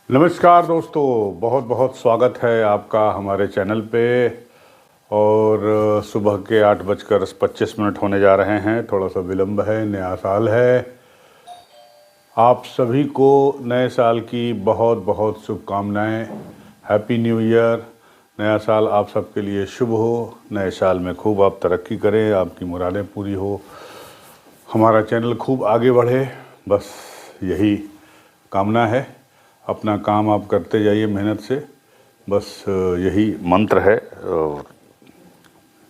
नमस्कार दोस्तों, बहुत बहुत स्वागत है आपका हमारे चैनल पे। और सुबह के 8:25 होने जा रहे हैं। थोड़ा सा विलम्ब है, नया साल है। आप सभी को नए साल की बहुत बहुत शुभकामनाएं। Happy new year. नया साल आप सबके लिए शुभ हो। नए साल में खूब आप तरक्की करें, आपकी मुरादें पूरी हो, हमारा चैनल खूब आगे बढ़े, बस यही कामना है। अपना काम आप करते जाइए मेहनत से, बस यही मंत्र है। और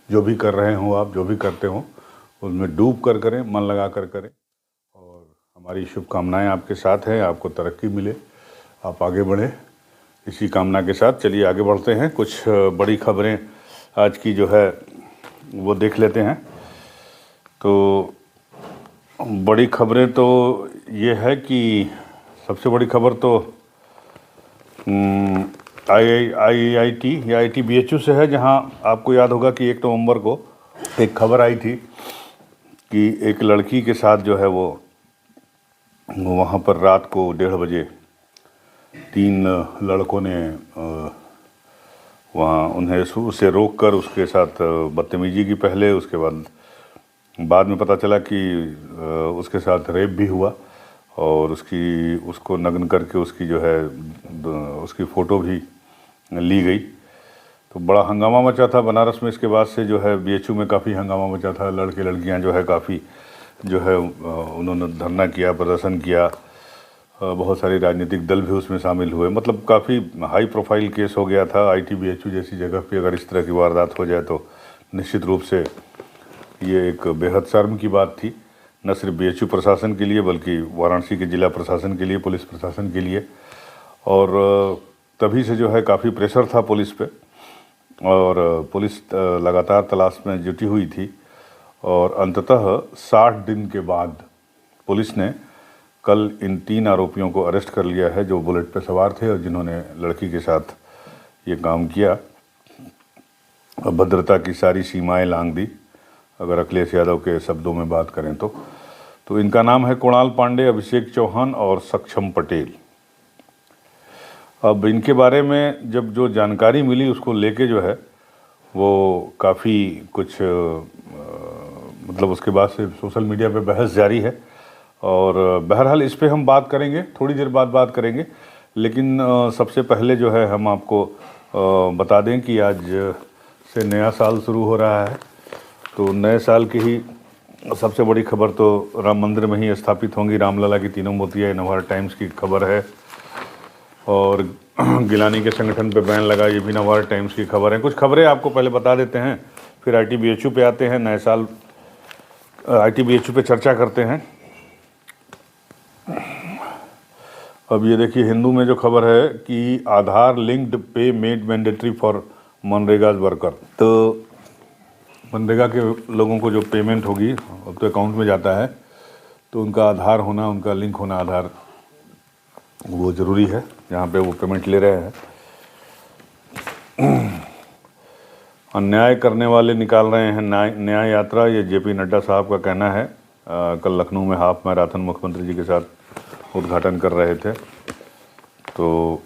जो भी कर रहे हो आप, जो भी करते हो उसमें डूब कर करें, मन लगा कर करें। और हमारी शुभकामनाएं आपके साथ हैं, आपको तरक्की मिले, आप आगे बढ़ें। इसी कामना के साथ चलिए आगे बढ़ते हैं। कुछ बड़ी खबरें आज की जो है वो देख लेते हैं। तो बड़ी खबरें तो ये है कि सबसे बड़ी खबर तो IIT या ITBHU से है, जहां आपको याद होगा कि 1 नवंबर को एक खबर आई थी कि एक लड़की के साथ जो है वो वहां पर रात को 1:30 बजे 3 लड़कों ने वहाँ उन्हें उसे रोक कर उसके साथ बदतमीजी की पहले। उसके बाद में पता चला कि उसके साथ रेप भी हुआ और उसको नग्न करके उसकी जो है उसकी फ़ोटो भी ली गई। तो बड़ा हंगामा मचा था बनारस में। इसके बाद से जो है BHU में काफ़ी हंगामा मचा था। लड़के लड़कियां जो है काफ़ी जो है उन्होंने धरना किया, प्रदर्शन किया। बहुत सारे राजनीतिक दल भी उसमें शामिल हुए। मतलब काफ़ी हाई प्रोफाइल केस हो गया था। ITBHU जैसी जगह पे अगर इस तरह की वारदात हो जाए तो निश्चित रूप से ये एक बेहद शर्म की बात थी, न सिर्फ BHU प्रशासन के लिए बल्कि वाराणसी के जिला प्रशासन के लिए, पुलिस प्रशासन के लिए। और तभी से जो है काफ़ी प्रेशर था पुलिस पे, और पुलिस लगातार तलाश में जुटी हुई थी। और अंततः 60 दिन के बाद पुलिस ने कल इन 3 आरोपियों को अरेस्ट कर लिया है, जो बुलेट पे सवार थे और जिन्होंने लड़की के साथ ये काम किया। भद्रता की सारी सीमाएं लांघ दी, अगर अखिलेश यादव के शब्दों में बात करें तो इनका नाम है कुणाल पांडे, अभिषेक चौहान और सक्षम पटेल। अब इनके बारे में जब जो जानकारी मिली उसको लेके जो है वो काफ़ी कुछ मतलब उसके बाद से सोशल मीडिया पे बहस जारी है। और बहरहाल इस पे हम बात करेंगे, थोड़ी देर बाद बात करेंगे। लेकिन सबसे पहले जो है हम आपको बता दें कि आज से नया साल शुरू हो रहा है। तो नए साल की ही सबसे बड़ी खबर तो राम मंदिर में ही स्थापित होंगी रामलला की तीनों मूर्तियाँ, नवभारत टाइम्स की खबर है। और गिलानी के संगठन पे बैन लगा, ये भी नवभारत टाइम्स की खबर है। कुछ खबरें आपको पहले बता देते हैं, फिर ITBHU पे आते हैं। नए साल ITBHU पे चर्चा करते हैं। अब ये देखिए, हिंदू में जो खबर है कि आधार लिंक्ड पे made mandatory for MNREGA worker. तो मनरेगा के लोगों को जो पेमेंट होगी अब तो अकाउंट में जाता है, तो उनका आधार होना, उनका लिंक होना आधार, वो ज़रूरी है जहाँ पे वो पेमेंट ले रहे हैं। अन्याय करने वाले निकाल रहे हैं न्याय यात्रा, ये JP नड्डा साहब का कहना है। कल लखनऊ में हाफ मैराथन मुख्यमंत्री जी के साथ उद्घाटन कर रहे थे, तो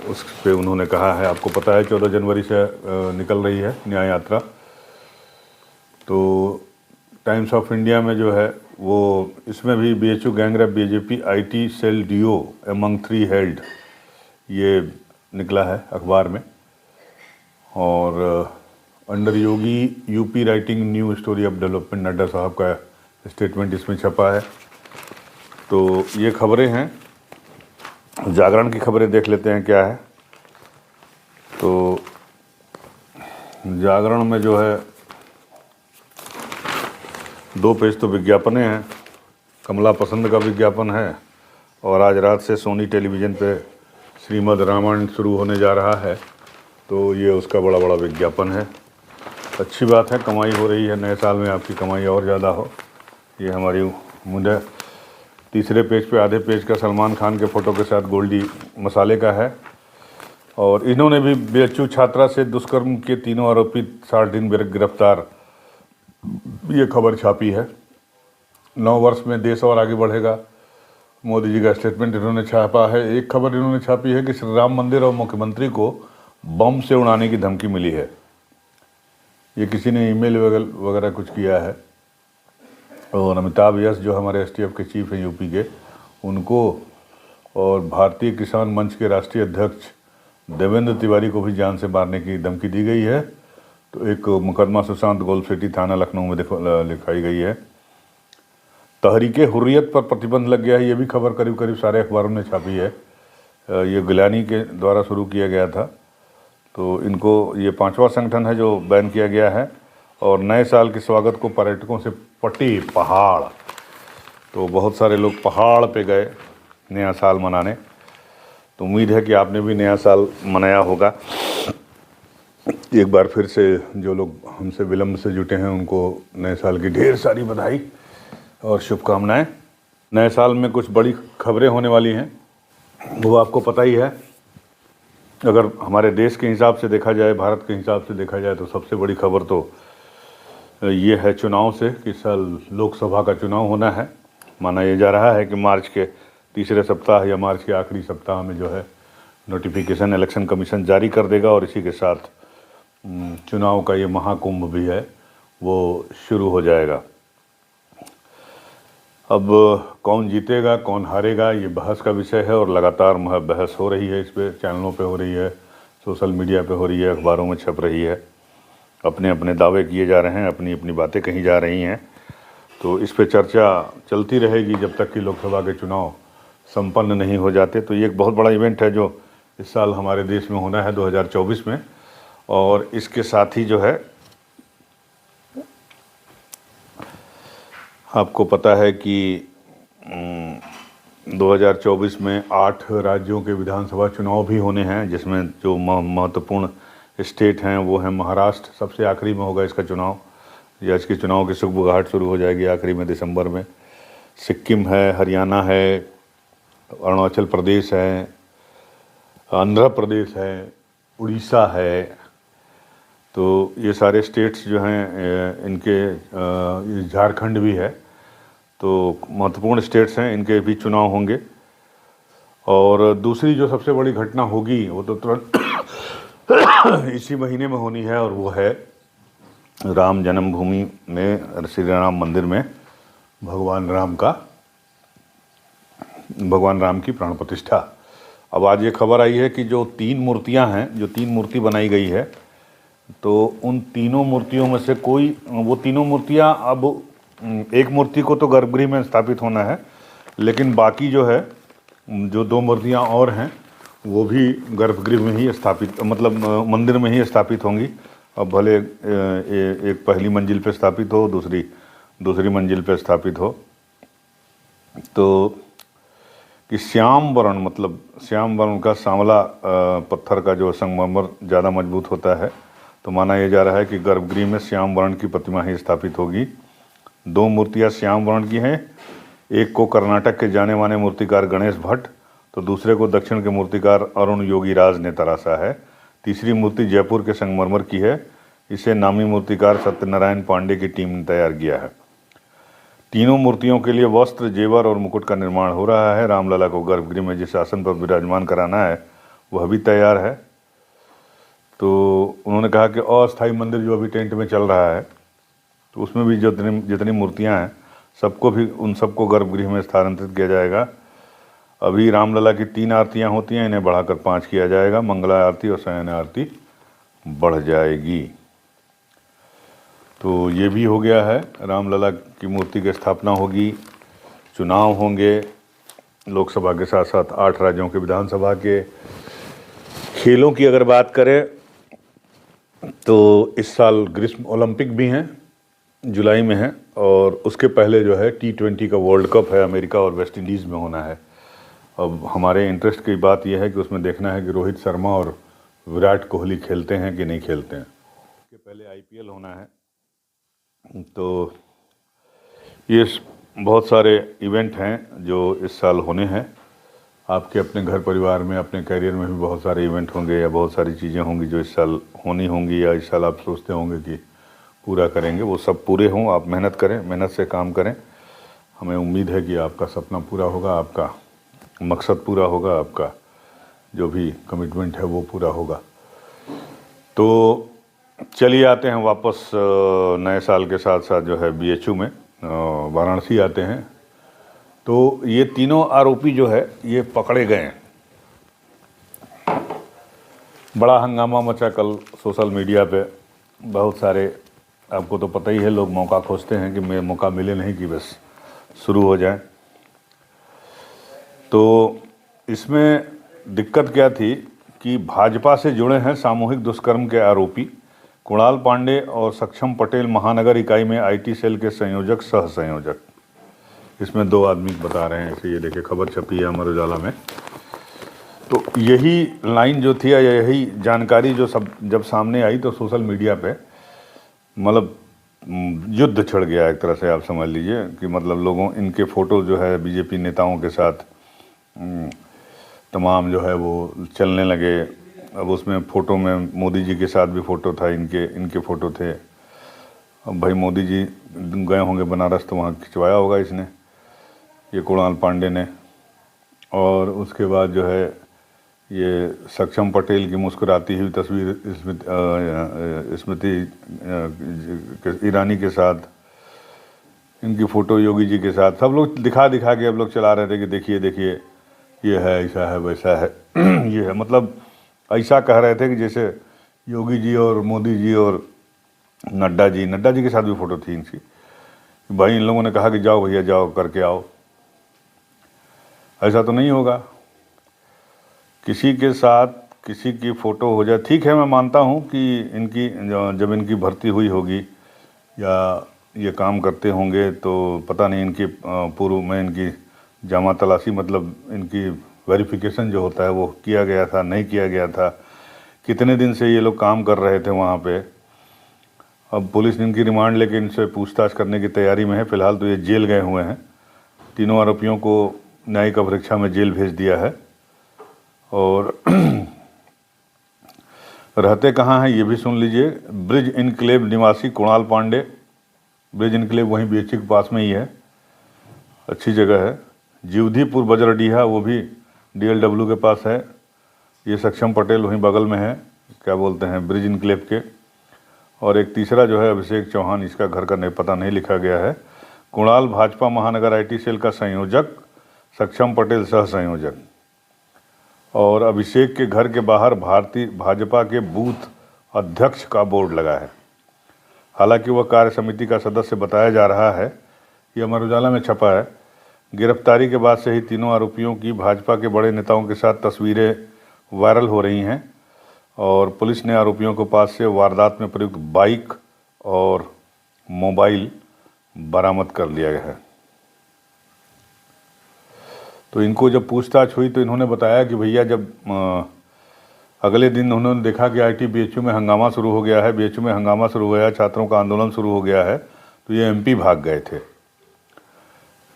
उस पे उन्होंने कहा है, आपको पता है 14 जनवरी से निकल रही है न्याय यात्रा। तो टाइम्स ऑफ इंडिया में जो है वो इसमें भी BHU gangrape BJP IT cell DO among 3 held, ये निकला है अखबार में। और under Yogi UP writing new story of development, Nadda साहब का स्टेटमेंट इसमें छपा है। तो ये खबरें हैं। जागरण की खबरें देख लेते हैं क्या है। तो जागरण में जो है 2 पेज तो विज्ञापन हैं। कमला पसंद का विज्ञापन है, और आज रात से सोनी टेलीविज़न पे श्रीमद् रामायण शुरू होने जा रहा है, तो ये उसका बड़ा बड़ा विज्ञापन है। अच्छी बात है, कमाई हो रही है। नए साल में आपकी कमाई और ज़्यादा हो, ये हमारी मुझे। तीसरे पेज पे आधे पेज का सलमान खान के फ़ोटो के साथ गोल्डी मसाले का है। और इन्होंने भी BHU छात्रा से दुष्कर्म के 3 आरोपी 60 दिन गिरफ्तार, ये खबर छापी है। 9 वर्ष में देश और आगे बढ़ेगा। मोदी जी का स्टेटमेंट इन्होंने छापा है। एक खबर इन्होंने छापी है कि श्री राम मंदिर और मुख्यमंत्री को बम से उड़ाने की धमकी मिली है। ये किसी ने ईमेल वगैरह कुछ किया है। और अमिताभ यश जो हमारे एसटीएफ के चीफ हैं यूपी के, उनको और भारतीय किसान मंच के राष्ट्रीय अध्यक्ष देवेंद्र तिवारी को भी जान से मारने की धमकी दी गई है। तो एक मुकदमा सुशांत गोल्ड सिटी थाना लखनऊ में लिखाई गई है। तहरीके हुर्रियत पर प्रतिबंध लग गया है, ये भी खबर करीब करीब सारे अखबारों ने छापी है। ये गिलानी के द्वारा शुरू किया गया था। तो इनको ये 5वां संगठन है जो बैन किया गया है। और नए साल के स्वागत को पर्यटकों से पटी पहाड़। तो बहुत सारे लोग पहाड़ पे गए नया साल मनाने। तो उम्मीद है कि आपने भी नया साल मनाया होगा। एक बार फिर से जो लोग हमसे विलम्ब से जुटे हैं उनको नए साल की ढेर सारी बधाई और शुभकामनाएं। नए साल में कुछ बड़ी खबरें होने वाली हैं, वो आपको पता ही है। अगर हमारे देश के हिसाब से देखा जाए, भारत के हिसाब से देखा जाए, तो सबसे बड़ी खबर तो ये है चुनाव से कि इस साल लोकसभा का चुनाव होना है। माना यह जा रहा है कि मार्च के तीसरे सप्ताह या मार्च के आखिरी सप्ताह में जो है नोटिफिकेशन इलेक्शन कमीशन जारी कर देगा और इसी के साथ चुनाव का ये महाकुंभ भी है वो शुरू हो जाएगा। अब कौन जीतेगा कौन हारेगा ये बहस का विषय है और लगातार बहस हो रही है। इस पर चैनलों पे हो रही है, सोशल मीडिया पे हो रही है, अखबारों में छप रही है। अपने अपने दावे किए जा रहे हैं, अपनी अपनी बातें कही जा रही हैं। तो इस पे चर्चा चलती रहेगी जब तक कि लोकसभा के चुनाव संपन्न नहीं हो जाते। तो ये एक बहुत बड़ा इवेंट है जो इस साल हमारे देश में होना है 2024 में। और इसके साथ ही जो है आपको पता है कि 2024 में 8 राज्यों के विधानसभा चुनाव भी होने हैं, जिसमें जो महत्वपूर्ण स्टेट हैं वो हैं महाराष्ट्र, सबसे आखिरी में होगा इसका चुनाव। या इसके चुनाव की सुगबुगाहट शुरू हो जाएगी आखिरी में दिसंबर में। सिक्किम है, हरियाणा है, अरुणाचल प्रदेश है, आंध्र प्रदेश है, उड़ीसा है। तो ये सारे स्टेट्स जो हैं इनके, झारखंड भी है। तो महत्वपूर्ण स्टेट्स हैं, इनके भी चुनाव होंगे। और दूसरी जो सबसे बड़ी घटना होगी वो तो तुरंत इसी महीने में होनी है और वो है राम जन्मभूमि में, श्री राम मंदिर में भगवान राम की प्राण प्रतिष्ठा। अब आज ये खबर आई है कि जो 3 मूर्तियां हैं, जो 3 मूर्ति बनाई गई है, तो उन तीनों मूर्तियों में से कोई, वो तीनों मूर्तियां, अब एक मूर्ति को तो गर्भगृह में स्थापित होना है, लेकिन बाकी जो है जो 2 मूर्तियां और हैं वो भी गर्भगृह में ही स्थापित, मतलब मंदिर में ही स्थापित होंगी। अब भले एक पहली मंजिल पे स्थापित हो, दूसरी मंजिल पे स्थापित हो। तो कि श्याम वर्ण, मतलब श्याम वर्ण का सांवला पत्थर का जो संगमरमर ज़्यादा मजबूत होता है, तो माना यह जा रहा है कि गर्भगृह में श्याम वर्ण की प्रतिमा ही स्थापित होगी। 2 मूर्तियां श्याम वर्ण की हैं। एक को कर्नाटक के जाने माने मूर्तिकार गणेश भट्ट, तो दूसरे को दक्षिण के मूर्तिकार अरुण योगीराज ने तराशा है। तीसरी मूर्ति जयपुर के संगमरमर की है। इसे नामी मूर्तिकार सत्यनारायण पांडे की टीम ने तैयार किया है। तीनों मूर्तियों के लिए वस्त्र, जेवर और मुकुट का निर्माण हो रहा है। रामलला को गर्भगृह में जिस आसन पर विराजमान कराना है वह भी तैयार है। तो उन्होंने कहा कि अस्थायी मंदिर जो अभी टेंट में चल रहा है, तो उसमें भी जितनी मूर्तियां हैं उन सबको गर्भगृह में स्थानांतरित किया जाएगा। अभी रामलला की 3 आरतियां होती हैं, इन्हें बढ़ाकर 5 किया जाएगा। मंगला आरती और शयन आरती बढ़ जाएगी। तो ये भी हो गया है, रामलला की मूर्ति की स्थापना होगी, चुनाव होंगे लोकसभा के साथ साथ 8 राज्यों के विधानसभा के। खेलों की अगर बात करें तो इस साल ग्रीष्म ओलंपिक भी हैं, जुलाई में है। और उसके पहले जो है T20 का वर्ल्ड कप है, अमेरिका और वेस्ट इंडीज़ में होना है। अब हमारे इंटरेस्ट की बात यह है कि उसमें देखना है कि रोहित शर्मा और विराट कोहली खेलते हैं कि नहीं खेलते हैं। उसके पहले IPL होना है। तो ये बहुत सारे इवेंट हैं जो इस साल होने हैं। आपके अपने घर परिवार में, अपने करियर में भी बहुत सारे इवेंट होंगे या बहुत सारी चीज़ें होंगी जो इस साल होनी होंगी या इस साल आप सोचते होंगे कि पूरा करेंगे। वो सब पूरे हों, आप मेहनत करें, मेहनत से काम करें। हमें उम्मीद है कि आपका सपना पूरा होगा, आपका मकसद पूरा होगा, आपका जो भी कमिटमेंट है वो पूरा होगा। तो चलिए आते हैं वापस नए साल के साथ साथ जो है BHU में वाराणसी आते हैं। तो ये तीनों आरोपी जो है ये पकड़े गए हैं। बड़ा हंगामा मचा कल सोशल मीडिया पे, बहुत सारे, आपको तो पता ही है, लोग मौका खोजते हैं कि मैं मौका मिले नहीं कि बस शुरू हो जाए। तो इसमें दिक्कत क्या थी कि भाजपा से जुड़े हैं सामूहिक दुष्कर्म के आरोपी कुणाल पांडे और सक्षम पटेल महानगर इकाई में IT सेल के संयोजक सह संयोजक। इसमें 2 आदमी बता रहे हैं, ऐसे ये देखिए खबर छपी है अमर उजाला में। तो यही लाइन जो थी या यही जानकारी जो जब सामने आई तो सोशल मीडिया पे मतलब युद्ध छिड़ गया एक तरह से, आप समझ लीजिए कि मतलब लोगों इनके फ़ोटो जो है BJP नेताओं के साथ तमाम जो है वो चलने लगे। अब उसमें फ़ोटो में मोदी जी के साथ भी फ़ोटो था, इनके फ़ोटो थे। अब भाई मोदी जी गए होंगे बनारस तो वहाँ खिंचवाया होगा इसने, ये कुणाल पांडे ने। और उसके बाद जो है ये सक्षम पटेल की मुस्कुराती हुई तस्वीर स्मृति ईरानी के साथ, इनकी फ़ोटो योगी जी के साथ, सब लोग दिखा के अब लोग चला रहे थे कि देखिए देखिए ये है, ऐसा है, वैसा है ये है, मतलब ऐसा कह रहे थे कि जैसे योगी जी और मोदी जी और नड्डा जी के साथ भी फ़ोटो थी इनकी। भाई इन लोगों ने कहा कि जाओ भैया जाओ करके आओ। ऐसा तो नहीं होगा, किसी के साथ किसी की फ़ोटो हो जाए, ठीक है, मैं मानता हूँ कि इनकी जब इनकी भर्ती हुई होगी या ये काम करते होंगे तो पता नहीं इनकी पूर्व में इनकी जामा तलाशी, मतलब इनकी वेरिफिकेशन जो होता है वो किया गया था, नहीं किया गया था, कितने दिन से ये लोग काम कर रहे थे वहाँ पे। अब पुलिस इनकी रिमांड लेके इनसे पूछताछ करने की तैयारी में है। फ़िलहाल तो ये जेल गए हुए हैं। तीनों आरोपियों को न्यायिक अपरीक्षा में जेल भेज दिया है। और रहते कहाँ हैं ये भी सुन लीजिए। ब्रिज इनक्लेव निवासी कुणाल पांडे, ब्रिज इनक्लेव वहीं BHU के पास में ही है, अच्छी जगह है। जीवधीपुर बजरडीहा वो भी DLW के पास है। ये सक्षम पटेल वहीं बगल में है, क्या बोलते हैं, ब्रिज इनक्लेव के। और एक तीसरा जो है अभिषेक चौहान, इसका घर का नहीं पता नहीं लिखा गया है। कुणाल भाजपा महानगर IT सेल का संयोजक, सक्षम पटेल सह संयोजक। और अभिषेक के घर के बाहर भारतीय भाजपा के बूथ अध्यक्ष का बोर्ड लगा है। हालांकि वह कार्य समिति का सदस्य बताया जा रहा है, ये अमर उजाला में छपा है। गिरफ्तारी के बाद से ही तीनों आरोपियों की भाजपा के बड़े नेताओं के साथ तस्वीरें वायरल हो रही हैं और पुलिस ने आरोपियों के पास से वारदात में प्रयुक्त बाइक और मोबाइल बरामद कर लिया है। तो इनको जब पूछताछ हुई तो इन्होंने बताया कि भैया जब अगले दिन उन्होंने देखा कि IT BHU में हंगामा शुरू हो गया है, BHU में हंगामा शुरू हो गया है, छात्रों का आंदोलन शुरू हो गया है, तो ये MP भाग गए थे।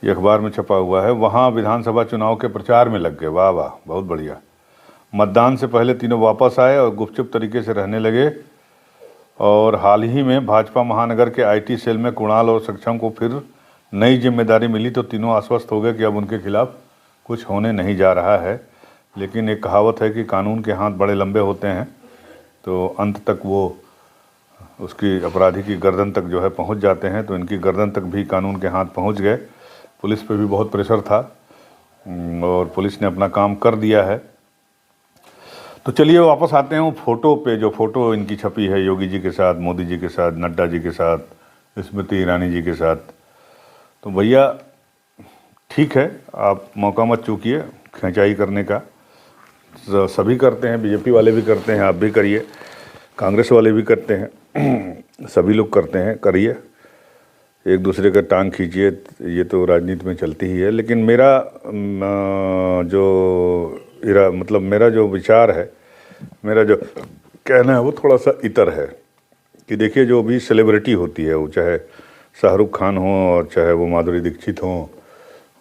ये अखबार में छपा हुआ है। वहाँ विधानसभा चुनाव के प्रचार में लग गए। वाह वाह, बहुत बढ़िया। मतदान से पहले तीनों वापस आए और गुपचुप तरीके से रहने लगे। और हाल ही में भाजपा महानगर के IT सेल में कुणाल और सक्षम को फिर नई जिम्मेदारी मिली तो तीनों आश्वस्त हो गए कि अब उनके खिलाफ कुछ होने नहीं जा रहा है। लेकिन एक कहावत है कि कानून के हाथ बड़े लंबे होते हैं, तो अंत तक वो उसकी अपराधी की गर्दन तक जो है पहुंच जाते हैं। तो इनकी गर्दन तक भी कानून के हाथ पहुंच गए। पुलिस पे भी बहुत प्रेशर था और पुलिस ने अपना काम कर दिया है। तो चलिए वापस आते हैं वो फ़ोटो पे, जो फ़ोटो इनकी छपी है योगी जी के साथ, मोदी जी के साथ, नड्डा जी के साथ, स्मृति ईरानी जी के साथ। तो भैया ठीक है, आप मौका मत चूकिए खिंचाई करने का। सभी करते हैं, BJP वाले भी करते हैं, आप भी करिए, कांग्रेस वाले भी करते हैं, सभी लोग करते हैं, करिए, एक दूसरे का टांग खींचिए, ये तो राजनीति में चलती ही है। लेकिन मेरा मेरा जो विचार है, मेरा जो कहना है वो थोड़ा सा इतर है कि देखिए जो भी सेलिब्रिटी होती है, वो चाहे शाहरुख खान हो और चाहे वो माधुरी दीक्षित हो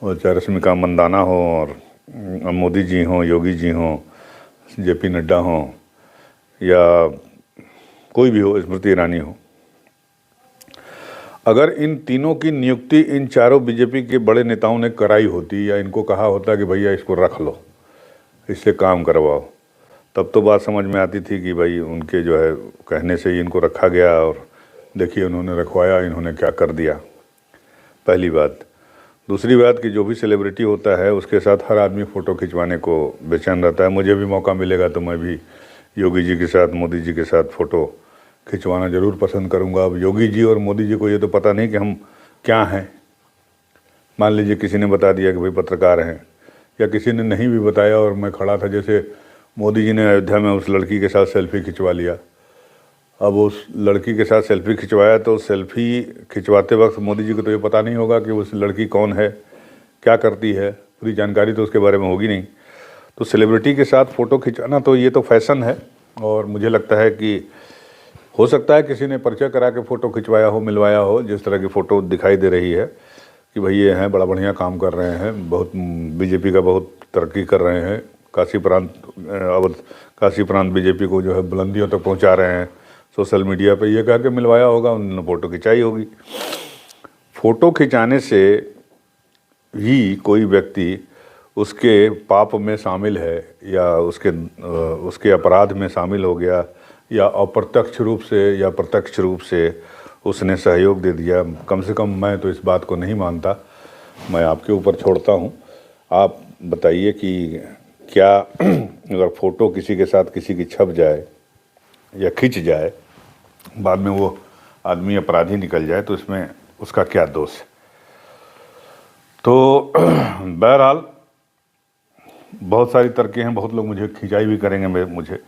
और चाहे रश्मिका मंदाना हो और मोदी जी हों, योगी जी हों, JP नड्डा हों या कोई भी हो, स्मृति ईरानी हो, अगर इन तीनों की नियुक्ति इन चारों बीजेपी के बड़े नेताओं ने कराई होती या इनको कहा होता कि भैया इसको रख लो, इससे काम करवाओ, तब तो बात समझ में आती थी कि भाई उनके जो है कहने से ही इनको रखा गया और देखिए उन्होंने रखवाया, इन्होंने क्या कर दिया। पहली बात। दूसरी बात कि जो भी सेलिब्रिटी होता है उसके साथ हर आदमी फ़ोटो खिंचवाने को बेचैन रहता है। मुझे भी मौका मिलेगा तो मैं भी योगी जी के साथ, मोदी जी के साथ फ़ोटो खिंचवाना ज़रूर पसंद करूंगा। अब योगी जी और मोदी जी को ये तो पता नहीं कि हम क्या हैं। मान लीजिए किसी ने बता दिया कि भाई पत्रकार हैं, या किसी ने नहीं भी बताया और मैं खड़ा था, जैसे मोदी जी ने अयोध्या में उस लड़की के साथ सेल्फी खिंचवा लिया। अब उस लड़की के साथ सेल्फी खिंचवाया तो सेल्फी खिंचवाते वक्त मोदी जी को तो ये पता नहीं होगा कि उस लड़की कौन है, क्या करती है, पूरी जानकारी तो उसके बारे में होगी नहीं। तो सेलिब्रिटी के साथ फ़ोटो खिंचाना तो ये तो फैशन है, और मुझे लगता है कि हो सकता है किसी ने परिचय करा के फ़ोटो खिंचवाया हो, मिलवाया हो। जिस तरह की फ़ोटो दिखाई दे रही है कि भाई ये हैं, बड़ा बढ़िया काम कर रहे हैं, बहुत बीजेपी का बहुत तरक्की कर रहे हैं, काशी प्रांत अवध काशी प्रांत बीजेपी को जो है बुलंदियों तक पहुंचा रहे हैं सोशल मीडिया पे, ये कह के मिलवाया होगा, उन्होंने फ़ोटो खिंचाई होगी। फ़ोटो खिंचाने से ही कोई व्यक्ति उसके पाप में शामिल है या उसके अपराध में शामिल हो गया, या अप्रत्यक्ष रूप से या प्रत्यक्ष रूप से उसने सहयोग दे दिया। कम से कम मैं तो इस बात को नहीं मानता। मैं आपके ऊपर छोड़ता हूँ, आप बताइए कि क्या अगर फ़ोटो किसी के साथ किसी की छप जाए या खिंच जाए, बाद में वो आदमी अपराधी निकल जाए, तो इसमें उसका क्या दोष है। तो बहरहाल बहुत सारी तर्कें हैं, बहुत लोग मुझे खिंचाई भी करेंगे मुझे,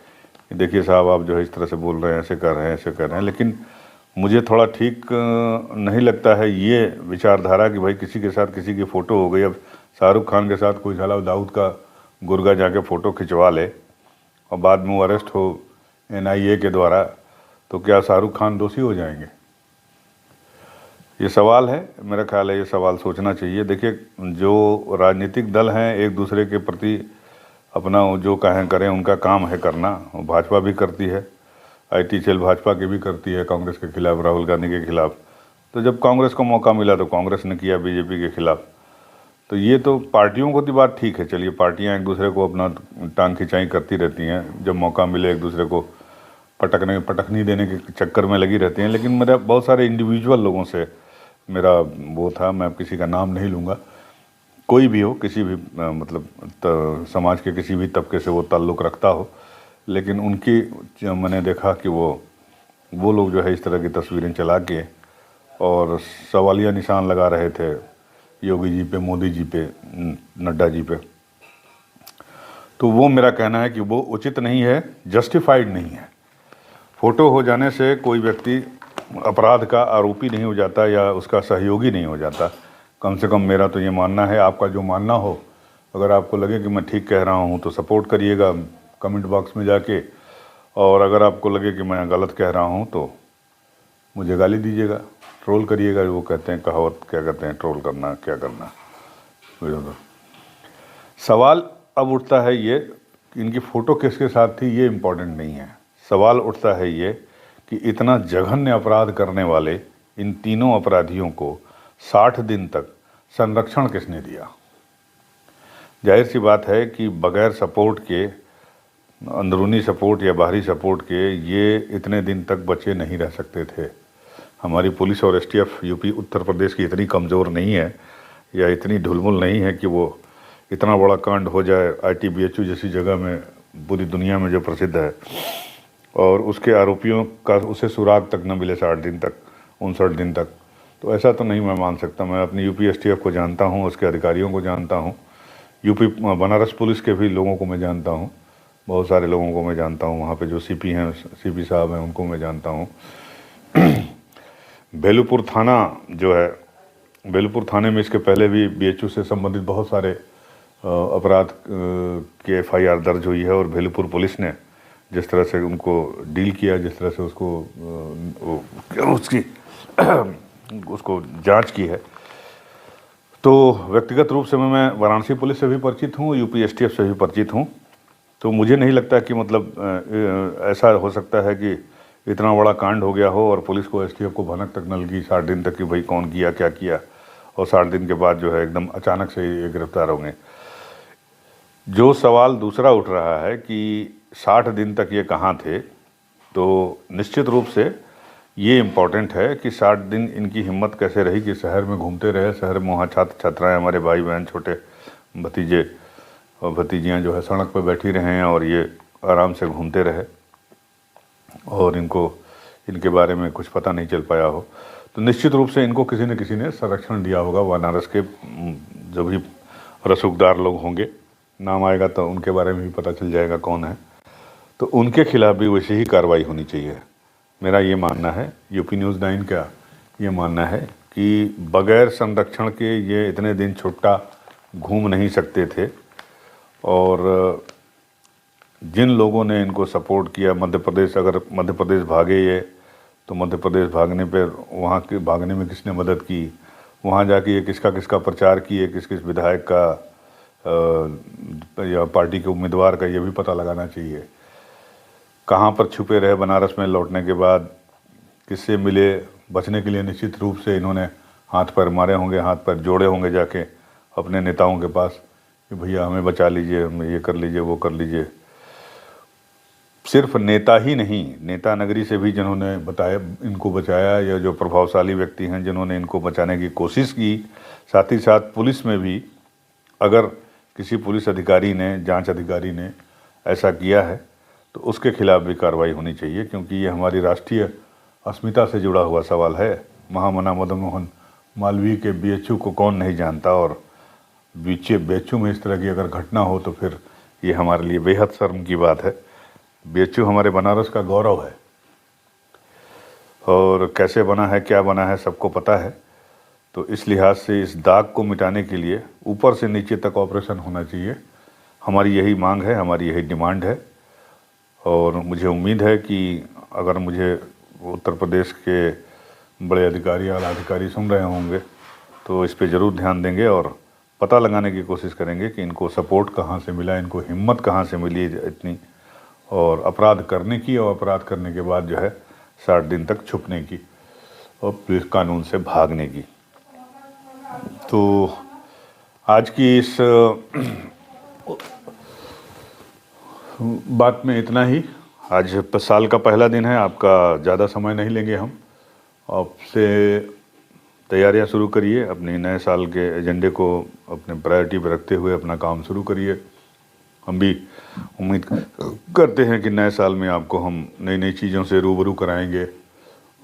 देखिए साहब आप जो है इस तरह से बोल रहे हैं, ऐसे कर रहे हैं, ऐसे कर रहे हैं। लेकिन मुझे थोड़ा ठीक नहीं लगता है ये विचारधारा कि भाई किसी के साथ किसी की फ़ोटो हो गई। अब शाहरुख खान के साथ कोई साला दाऊद का गुर्गा जाके फ़ोटो खिंचवा ले और बाद में वो अरेस्ट हो NIA के द्वारा, तो क्या शाहरुख खान दोषी हो जाएंगे? ये सवाल है, मेरा ख्याल है ये सवाल सोचना चाहिए। देखिए जो राजनीतिक दल हैं एक दूसरे के प्रति अपना जो कहें करें, उनका काम है करना। भाजपा भी करती है, IT सेल भाजपा की भी करती है कांग्रेस के खिलाफ, राहुल गांधी के खिलाफ। तो जब कांग्रेस को मौका मिला तो कांग्रेस ने किया बीजेपी के खिलाफ। तो ये तो पार्टियों को तो बात ठीक है, चलिए पार्टियां एक दूसरे को अपना टांग खिंचाई करती रहती हैं, जब मौका मिले एक दूसरे को पटकनी देने के चक्कर में लगी रहती हैं। लेकिन मेरा बहुत सारे इंडिविजुअल लोगों से मेरा वो था, मैं किसी का नाम नहीं लूँगा, कोई भी हो, किसी भी मतलब समाज के किसी भी तबके से वो ताल्लुक़ रखता हो, लेकिन उनकी मैंने देखा कि वो लोग जो है इस तरह की तस्वीरें चला के और सवालिया निशान लगा रहे थे योगी जी पे, मोदी जी पे, नड्डा जी पे। तो वो मेरा कहना है कि वो उचित नहीं है, जस्टिफाइड नहीं है। फ़ोटो हो जाने से कोई व्यक्ति अपराध का आरोपी नहीं हो जाता या उसका सहयोगी नहीं हो जाता। कम से कम मेरा तो ये मानना है। आपका जो मानना हो, अगर आपको लगे कि मैं ठीक कह रहा हूँ तो सपोर्ट करिएगा कमेंट बॉक्स में जाके, और अगर आपको लगे कि मैं गलत कह रहा हूँ तो मुझे गाली दीजिएगा, ट्रोल करिएगा। वो कहते हैं कहावत, क्या कहते हैं, ट्रोल करना क्या करना। सवाल अब उठता है ये कि इनकी फ़ोटो किसके साथ थी, ये इम्पोर्टेंट नहीं है। सवाल उठता है ये कि इतना जघन्य अपराध करने वाले इन तीनों अपराधियों को 60 दिन तक संरक्षण किसने दिया। जाहिर सी बात है कि बगैर सपोर्ट के, अंदरूनी सपोर्ट या बाहरी सपोर्ट के, ये इतने दिन तक बचे नहीं रह सकते थे। हमारी पुलिस और STF यूपी उत्तर प्रदेश की इतनी कमज़ोर नहीं है या इतनी ढुलमुल नहीं है कि वो इतना बड़ा कांड हो जाए ITBHU जैसी जगह में, पूरी दुनिया में जो प्रसिद्ध है, और उसके आरोपियों का उसे सुराग तक न मिले 60 दिन तक, 59 दिन तक। तो ऐसा तो नहीं मैं मान सकता। मैं अपनी UP STF को जानता हूँ, उसके अधिकारियों को जानता हूँ, यूपी बनारस पुलिस के भी लोगों को मैं जानता हूँ, बहुत सारे लोगों को मैं जानता हूँ। वहाँ पे जो CP हैं, CP साहब हैं, उनको मैं जानता हूँ। बेलूपुर थाना जो है, बेलूपुर थाने में इसके पहले भी BHU से संबंधित बहुत सारे अपराध के FIR दर्ज हुई है, और बेलूपुर पुलिस ने जिस तरह से उनको डील किया, जिस तरह से उसको जांच की है, तो व्यक्तिगत रूप से मैं वाराणसी पुलिस से भी परिचित हूँ, UP STF से भी परिचित हूँ। तो मुझे नहीं लगता कि मतलब ऐसा हो सकता है कि इतना बड़ा कांड हो गया हो और पुलिस को, एसटीएफ को भनक तक न लगी 60 दिन तक कि भाई कौन किया, क्या किया, और 60 दिन के बाद जो है एकदम अचानक से ये गिरफ्तार होंगे। जो सवाल दूसरा उठ रहा है कि 60 दिन तक ये कहाँ थे, तो निश्चित रूप से ये इम्पॉर्टेंट है कि 60 दिन इनकी हिम्मत कैसे रही कि शहर में घूमते रहे। शहर में वहाँ छात्र छात्राएँ, हमारे भाई बहन, छोटे भतीजे और भतीजियाँ जो है सड़क पर बैठी रहे हैं और ये आराम से घूमते रहे और इनको इनके बारे में कुछ पता नहीं चल पाया हो। तो निश्चित रूप से इनको किसी न किसी ने संरक्षण दिया होगा। बनारस के जो भी रसूखदार लोग होंगे, नाम आएगा तो उनके बारे में भी पता चल जाएगा कौन है, तो उनके खिलाफ भी वैसे ही कार्रवाई होनी चाहिए। मेरा ये मानना है, यूपी न्यूज़ 9 का ये मानना है कि बगैर संरक्षण के ये इतने दिन छुट्टा घूम नहीं सकते थे। और जिन लोगों ने इनको सपोर्ट किया, मध्य प्रदेश, अगर मध्य प्रदेश भागे ये, तो मध्य प्रदेश भागने पर वहाँ के भागने में किसने मदद की, वहाँ जाके ये किसका किसका प्रचार किए, किस किस विधायक का या पार्टी के उम्मीदवार का, ये भी पता लगाना चाहिए। कहाँ पर छुपे रहे बनारस में लौटने के बाद, किससे मिले, बचने के लिए निश्चित रूप से इन्होंने हाथ पैर मारे होंगे, हाथ पैर जोड़े होंगे जाके अपने नेताओं के पास कि भैया हमें बचा लीजिए, हमें ये कर लीजिए, वो कर लीजिए। सिर्फ नेता ही नहीं, नेता नगरी से भी जिन्होंने बताया, इनको बचाया, या जो प्रभावशाली व्यक्ति हैं जिन्होंने इनको बचाने की कोशिश की, साथ ही साथ पुलिस में भी अगर किसी पुलिस अधिकारी ने, जांच अधिकारी ने ऐसा किया है तो उसके खिलाफ भी कार्रवाई होनी चाहिए, क्योंकि ये हमारी राष्ट्रीय अस्मिता से जुड़ा हुआ सवाल है। महामना मदन मोहन मालवीय के बीएचयू को कौन नहीं जानता, और बीएचयू में इस तरह की अगर घटना हो तो फिर ये हमारे लिए बेहद शर्म की बात है। बीएचयू हमारे बनारस का गौरव है और कैसे बना है, क्या बना है, सबको पता है। तो इस लिहाज से इस दाग को मिटाने के लिए ऊपर से नीचे तक ऑपरेशन होना चाहिए। हमारी यही मांग है, हमारी यही डिमांड है। और मुझे उम्मीद है कि अगर मुझे उत्तर प्रदेश के बड़े अधिकारी, आला अधिकारी सुन रहे होंगे तो इस पे ज़रूर ध्यान देंगे और पता लगाने की कोशिश करेंगे कि इनको सपोर्ट कहाँ से मिला, इनको हिम्मत कहाँ से मिली इतनी, और अपराध करने की, और अपराध करने के बाद जो है 60 दिन तक छुपने की और पुलिस कानून से भागने की। तो आज की इस बात में इतना ही। आज साल का पहला दिन है, आपका ज़्यादा समय नहीं लेंगे हम। आपसे तैयारियां शुरू करिए, अपने नए साल के एजेंडे को अपने प्रायोरिटी पर रखते हुए अपना काम शुरू करिए। हम भी उम्मीद करते हैं कि नए साल में आपको हम नई नई चीज़ों से रूबरू कराएंगे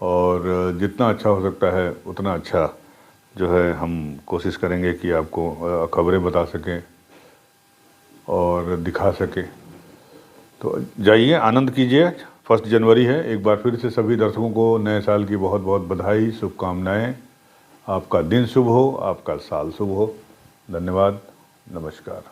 और जितना अच्छा हो सकता है उतना अच्छा जो है हम कोशिश करेंगे कि आपको खबरें बता सकें और दिखा सकें। तो जाइए, आनंद कीजिए। 1 जनवरी है। एक बार फिर से सभी दर्शकों को नए साल की बहुत बहुत बधाई, शुभकामनाएं। आपका दिन शुभ हो, आपका साल शुभ हो। धन्यवाद, नमस्कार।